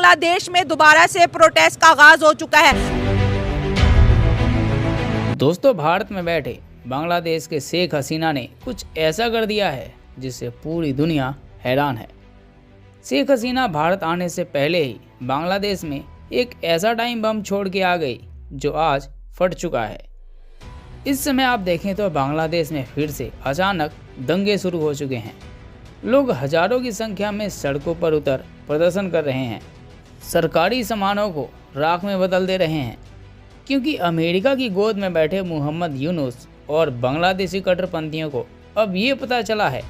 बांग्लादेश में दोबारा से प्रोटेस्ट का आगाज हो चुका है। दोस्तों, भारत में बैठे बांग्लादेश के शेख हसीना ने कुछ ऐसा कर दिया है जिससे पूरी दुनिया हैरान है। शेख हसीना भारत आने से पहले ही बांग्लादेश में एक ऐसा टाइम बम छोड़ के आ गई जो आज फट चुका है। इस समय आप देखें तो बांग्लादेश में फिर से अचानक दंगे शुरू हो चुके हैं। लोग हजारों की संख्या में सड़कों पर उतर प्रदर्शन कर रहे हैं, सरकारी सामानों को राख में बदल दे रहे हैं, क्योंकि अमेरिका की गोद में बैठे मोहम्मद यूनुस और बांग्लादेशी कट्टरपंथियों को अब ये पता चला है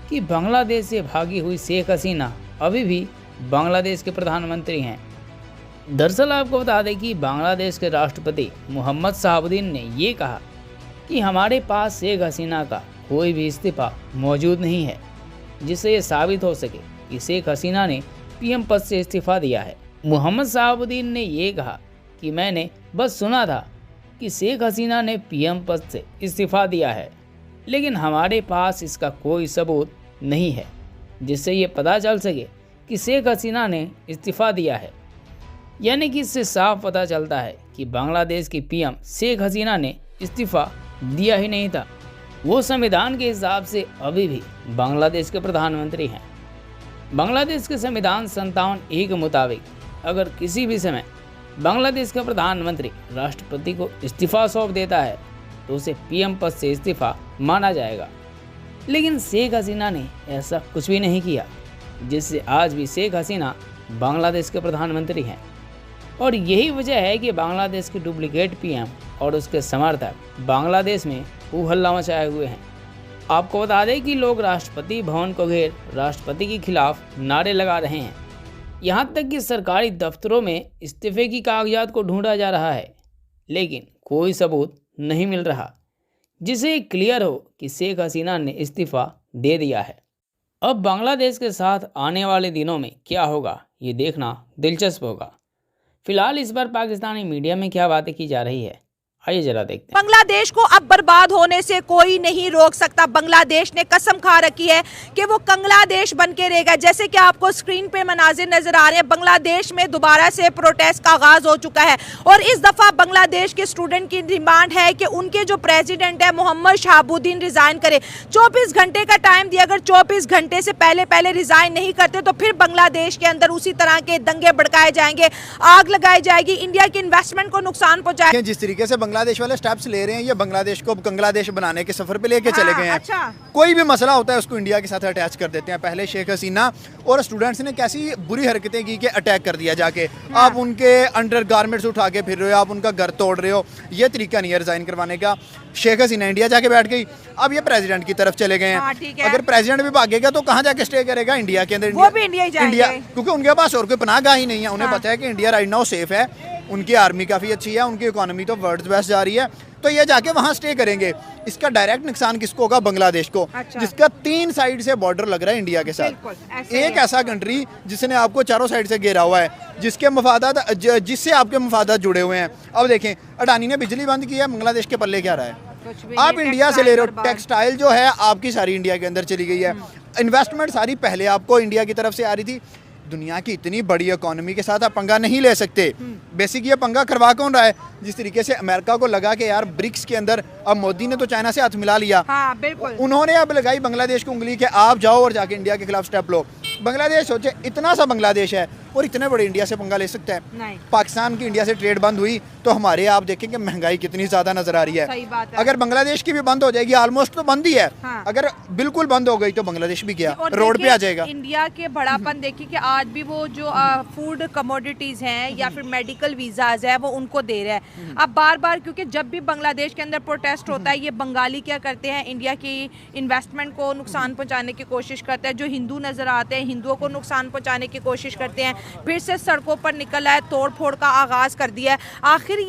कि बांग्लादेश से भागी हुई शेख हसीना अभी भी बांग्लादेश के प्रधानमंत्री हैं। दरअसल आपको बता दें कि बांग्लादेश के राष्ट्रपति मोहम्मद शहाबुद्दीन ने ये कहा कि हमारे पास शेख हसीना का कोई भी इस्तीफा मौजूद नहीं है जिससे ये साबित हो सके कि शेख हसीना ने पीएम पद से इस्तीफा दिया है। मोहम्मद शहाबुद्दीन ने ये कहा कि मैंने बस सुना था कि शेख हसीना ने पीएम पद से इस्तीफा दिया है, लेकिन हमारे पास इसका कोई सबूत नहीं है जिससे ये पता चल सके कि शेख हसीना ने इस्तीफा दिया है। यानी कि इससे साफ पता चलता है कि बांग्लादेश की पीएम शेख हसीना ने इस्तीफा दिया ही नहीं था। वो संविधान के हिसाब से अभी भी बांग्लादेश के प्रधानमंत्री हैं। बांग्लादेश के संविधान 57(a) के मुताबिक अगर किसी भी समय बांग्लादेश का प्रधानमंत्री राष्ट्रपति को इस्तीफा सौंप देता है तो उसे पीएम पद से इस्तीफा माना जाएगा। लेकिन शेख हसीना ने ऐसा कुछ भी नहीं किया, जिससे आज भी शेख हसीना बांग्लादेश के प्रधानमंत्री हैं। और यही वजह है कि बांग्लादेश के डुप्लीकेट पीएम और उसके समर्थक बांग्लादेश में खूब हल्ला मचाए हुए हैं। आपको बता दें कि लोग राष्ट्रपति भवन को घेर राष्ट्रपति के खिलाफ नारे लगा रहे हैं। यहाँ तक कि सरकारी दफ्तरों में इस्तीफे की कागजात को ढूंढा जा रहा है, लेकिन कोई सबूत नहीं मिल रहा जिससे क्लियर हो कि शेख हसीना ने इस्तीफा दे दिया है। अब बांग्लादेश के साथ आने वाले दिनों में क्या होगा ये देखना दिलचस्प होगा। फिलहाल इस बार पाकिस्तानी मीडिया में क्या बातें की जा रही है, आइए जरा देखते हैं। बांग्लादेश को अब बर्बाद होने से कोई नहीं रोक सकता। बांग्लादेश ने कसम खा रखी है कि वो कंगलादेश बन के रहेगा। जैसे कि आपको स्क्रीन पे मनाजिर नजर आ रहे हैं, बांग्लादेश में दोबारा से प्रोटेस्ट का आगाज हो चुका है और इस दफा बांग्लादेश के स्टूडेंट की डिमांड है कि उनके जो प्रेसिडेंट है मोहम्मद शहाबुद्दीन रिजाइन करे। 24 घंटे का टाइम दिया, अगर 24 घंटे से पहले रिजाइन नहीं करते तो फिर बांग्लादेश के अंदर उसी तरह के दंगे भड़काए जाएंगे, आग लगाई जाएगी, इंडिया की इन्वेस्टमेंट को नुकसान पहुंचाएगा। जिस तरीके से बांग्लादेश वाले स्टेप्स ले रहे हैं, ये बांग्लादेश को कंगलादेश बनाने के सफर पे लेके चले गए हैं। अच्छा। कोई भी मसला होता है उसको इंडिया के साथ अटैच कर देते हैं। पहले शेख हसीना और स्टूडेंट्स ने कैसी बुरी हरकतें की कि अटैक कर दिया जाके। आप उनके अंडर गारमेंट्स उठा के फिर रहे हो, आप उनका घर तोड़ रहे हो। ये तरीका नहीं है रिजाइन करवाने का। शेख हसीना इंडिया जाके बैठ गई, अब ये प्रेसिडेंट की तरफ चले गए हैं। अगर प्रेसिडेंट भी भागेगा तो कहाँ जाके स्टे करेगा? इंडिया के अंदर। वो भी इंडिया ही जाएंगे। क्योंकि उनके पास और कोई पनाहगाह ही नहीं है। उन्हें पता है कि इंडिया राइट नाउ सेफ है, उनकी आर्मी काफ़ी अच्छी है, उनकी इकोनॉमी तो वर्ल्ड बेस्ट जा रही है, तो ये जाके वहाँ स्टे करेंगे। इसका डायरेक्ट नुकसान किसको होगा? बांग्लादेश को। अच्छा। जिसका 3 साइड से बॉर्डर लग रहा है इंडिया के साथ। एक ऐसा कंट्री जिसने आपको चारों साइड से घेरा हुआ है, जिसके मफादात जिससे आपके मफादात जुड़े हुए हैं। अब देखें, अडानी ने बिजली बंद की है, बांग्लादेश के पल्ले क्या रहा है? आप इंडिया से ले रहे हो, टेक्सटाइल जो है आपकी सारी इंडिया के अंदर चली गई है। इन्वेस्टमेंट सारी पहले आपको इंडिया की तरफ से आ रही थी। दुनिया की इतनी बड़ी इकोनॉमी के साथ आप पंगा नहीं ले सकते। बेसिक ये पंगा करवा कौन रहा है? जिस तरीके से अमेरिका को लगा कि यार ब्रिक्स के अंदर, अब मोदी ने तो चाइना से हाथ मिला लिया। हाँ, बिल्कुल। उन्होंने अब लगाई बांग्लादेश को उंगली के आप जाओ और जाके इंडिया के खिलाफ स्टेप लो। बांग्लादेश सोचे, इतना सा बांग्लादेश है और इतने बड़े इंडिया से पंगा ले सकता है? नहीं। पाकिस्तान की इंडिया से ट्रेड बंद हुई तो हमारे आप देखें कि महंगाई कितनी ज्यादा नजर आ रही है। सही बात है। अगर बांग्लादेश की भी बंद हो जाएगी, ऑलमोस्ट तो बंद ही है। हाँ। अगर बिल्कुल बंद हो गई तो बांग्लादेश भी गया, रोड पे आ जाएगा। इंडिया के बड़ापन देखिए कि आज भी वो जो फूड कमोडिटीज हैं या फिर मेडिकल वीजाज है वो उनको दे रहा है। अब बार बार, क्योंकि जब भी बांग्लादेश के अंदर प्रोटेस्ट होता है, ये बंगाली क्या करते हैं, इंडिया की इन्वेस्टमेंट को नुकसान पहुंचाने की कोशिश करते हैं। जो हिंदू नजर आते हैं, हिंदुओं को नुकसान पहुंचाने की कोशिश करते हैं। फिर से सड़कों पर निकल आए, तोड़ फोड़ का आगाज कर दिया है। आखिर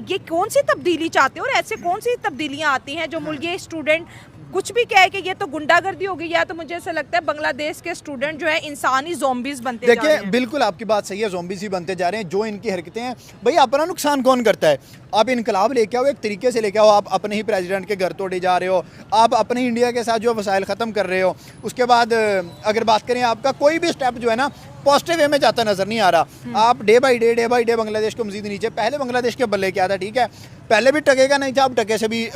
ये कौन सी तब्दीली चाहते हैं और ऐसे कौन सी तब्दीलियां आती हैं जो मुल्क ये स्टूडेंट कुछ भी कहे कि ये तो गुंडागर्दी हो गई, या तो मुझे ऐसा लगता है बांग्लादेश के स्टूडेंट जो है इंसानी ज़ोंबीज बनते जा रहे हैं। देखिए, बिल्कुल आपकी बात सही है, ज़ोंबीज ही बनते जा रहे हैं। जो इनकी हरकतें हैं, भाई अपना नुकसान कौन करता है? आप इनकलाब लेके आओ, एक तरीके से लेके आओ। आप अपने ही प्रेसिडेंट के घर तोड़े जा रहे हो, आप अपने इंडिया के साथ जो वसाइल ख़त्म कर रहे हो। उसके बाद अगर बात करें, आपका कोई भी स्टेप जो है ना पॉजिटिव वे में जाता नजर नहीं आ रहा। आप डे बाई डे बांग्लादेश को मजीद नीचे, पहले बांग्लादेश के बल्ले क्या था, ठीक है पहले भी टके का नहीं था, अब टके से भी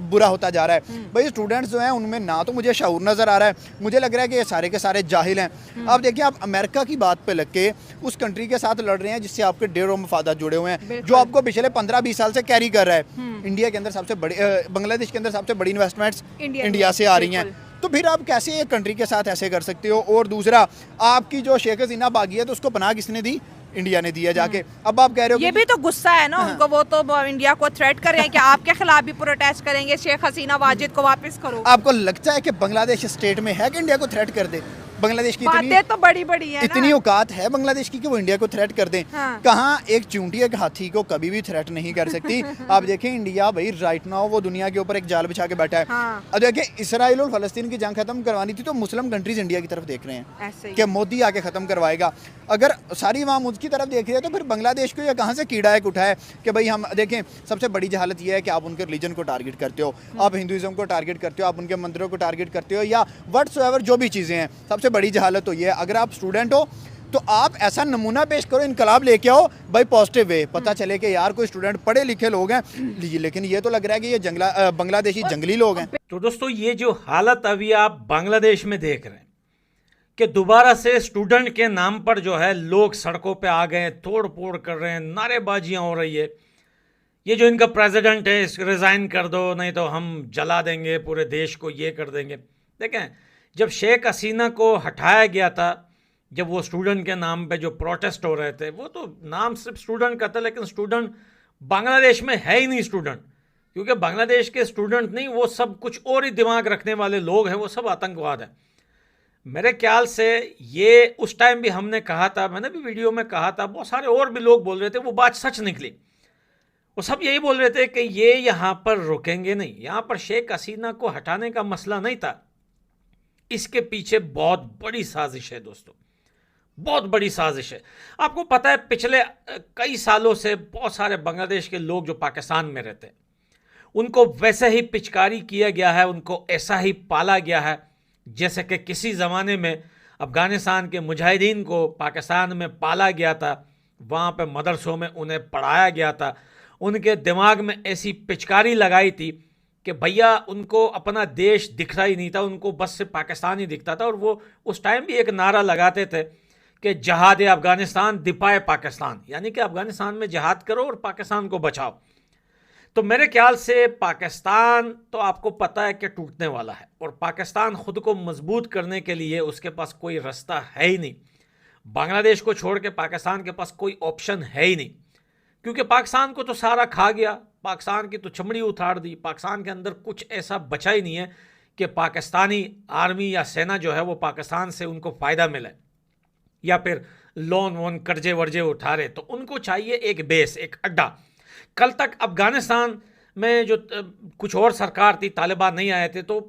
बुरा होता जा रहा है। भाई स्टूडेंट्स जो हैं उनमें ना तो मुझे शऊर नज़र आ रहा है, मुझे लग रहा है कि ये सारे के सारे जाहिल हैं। अब देखिए आप अमेरिका की बात पे लग के उस कंट्री के साथ लड़ रहे हैं जिससे आपके ढेरों मफादात जुड़े हुए हैं, जो आपको पिछले 15-20 साल से कैरी कर रहा है। इंडिया के अंदर सबसे बड़ी बांग्लादेश के अंदर सबसे बड़ी इन्वेस्टमेंट्स इंडिया से आ रही हैं, तो फिर आप कैसे एक कंट्री के साथ ऐसे कर सकते हो। और दूसरा, आपकी जो शेख हसीना बागी है तो उसको पनाह किसने दी, इंडिया ने दिया जाके। अब आप कह रहे हो ये भी तो गुस्सा है ना उनको, वो तो इंडिया को थ्रेट कर रहे हैं कि आपके खिलाफ भी प्रोटेस्ट करेंगे, शेख हसीना वाजिद को वापस करो। आपको लगता है कि बांग्लादेश स्टेट में है कि इंडिया को थ्रेट कर दे? बांग्लादेश की बातें तो बड़ी बड़ी है, इतनी औकात है बांग्लादेश की कि वो इंडिया को थ्रेट कर दें? हाँ। कहाँ एक चूंटी एक हाथी को कभी भी थ्रेट नहीं कर सकती। आप देखें इंडिया भाई राइट नाउ वो दुनिया के ऊपर एक जाल बिछा के बैठा है। हाँ। अब देखिए इसराइल और फलस्तीन की जंग खत्म करवानी थी तो मुस्लिम कंट्रीज इंडिया की तरफ देख रहे हैं ऐसे ही। कि मोदी आके खत्म करवाएगा। अगर सारी अवाम उसकी तरफ देख रही है तो फिर बांग्लादेश को ये कहाँ से कीड़ा एक उठा है कि भाई हम देखें। सबसे बड़ी जहालत यह है कि आप उनके रिलीजन को टारगेट करते हो, आप हिंदुइज्म को टारगेट करते हो, आप उनके मंदिरों को टारगेट करते हो या व्हाट्सएवर जो भी चीज़ें हैं। सबसे बड़ी जहालत तो ये है, अगर आप स्टूडेंट हो तो आप ऐसा नमूना पेश करो, इनकलाब लेके आओ भाई पॉजिटिव वे, पता चले कि यार कोई स्टूडेंट पढ़े लिखे लोग हैं, लेकिन ये तो लग रहा है कि ये बांग्लादेशी जंगली लोग हैं। तो दोस्तों ये जो हालत अभी आप बांग्लादेश में देख रहे हैं कि दोबारा से स्टूडेंट के नाम पर जो है लोग सड़कों पे आ गए, तोड़ फोड़ कर रहे हैं, नारेबाजियां हो रही है। ये जो इनका प्रेसिडेंट है इसको रिज़ाइन कर दो नहीं तो हम जला देंगे पूरे देश को, ये कर देंगे। देखें जब शेख हसीना को हटाया गया था, जब वो स्टूडेंट के नाम पे जो प्रोटेस्ट हो रहे थे, वो तो नाम सिर्फ स्टूडेंट का था लेकिन स्टूडेंट बांग्लादेश में है ही नहीं स्टूडेंट, क्योंकि बांग्लादेश के स्टूडेंट नहीं, वो सब कुछ और ही दिमाग रखने वाले लोग हैं, वो सब आतंकवाद है। मेरे ख्याल से ये उस टाइम भी हमने कहा था, मैंने भी वीडियो में कहा था, बहुत सारे और भी लोग बोल रहे थे, वो बात सच निकली। वो सब यही बोल रहे थे कि ये यहाँ पर रुकेंगे नहीं, यहाँ पर शेख हसीना को हटाने का मसला नहीं था, इसके पीछे बहुत बड़ी साजिश है दोस्तों, बहुत बड़ी साजिश है। आपको पता है पिछले कई सालों से बहुत सारे बांग्लादेश के लोग जो पाकिस्तान में रहते हैं उनको वैसे ही पिचकारी किया गया है, उनको ऐसा ही पाला गया है जैसे कि किसी ज़माने में अफ़गानिस्तान के मुजाहिदीन को पाकिस्तान में पाला गया था, वहाँ पे मदरसों में उन्हें पढ़ाया गया था, उनके दिमाग में ऐसी पिचकारी लगाई थी कि भैया उनको अपना देश दिख रहा ही नहीं था, उनको बस से पाकिस्तान ही दिखता था। और वो उस टाइम भी एक नारा लगाते थे कि जहाद अफ़गानिस्तान दिपाए पाकिस्तान, यानी कि अफ़गानिस्तान में जहाद करो और पाकिस्तान को बचाओ। तो मेरे ख्याल से पाकिस्तान तो आपको पता है कि टूटने वाला है, और पाकिस्तान ख़ुद को मजबूत करने के लिए उसके पास कोई रास्ता है ही नहीं। बांग्लादेश को छोड़ के पाकिस्तान के पास कोई ऑप्शन है ही नहीं, क्योंकि पाकिस्तान को तो सारा खा गया, पाकिस्तान की तो चमड़ी उतार दी, पाकिस्तान के अंदर कुछ ऐसा बचा ही नहीं है कि पाकिस्तानी आर्मी या सेना जो है वो पाकिस्तान से उनको फ़ायदा मिले या फिर लोन वोन कर्जे वर्जे उठा रहे। तो उनको चाहिए एक बेस, एक अड्डा। कल तक अफ़गानिस्तान में जो कुछ और सरकार थी, तालिबान नहीं आए थे, तो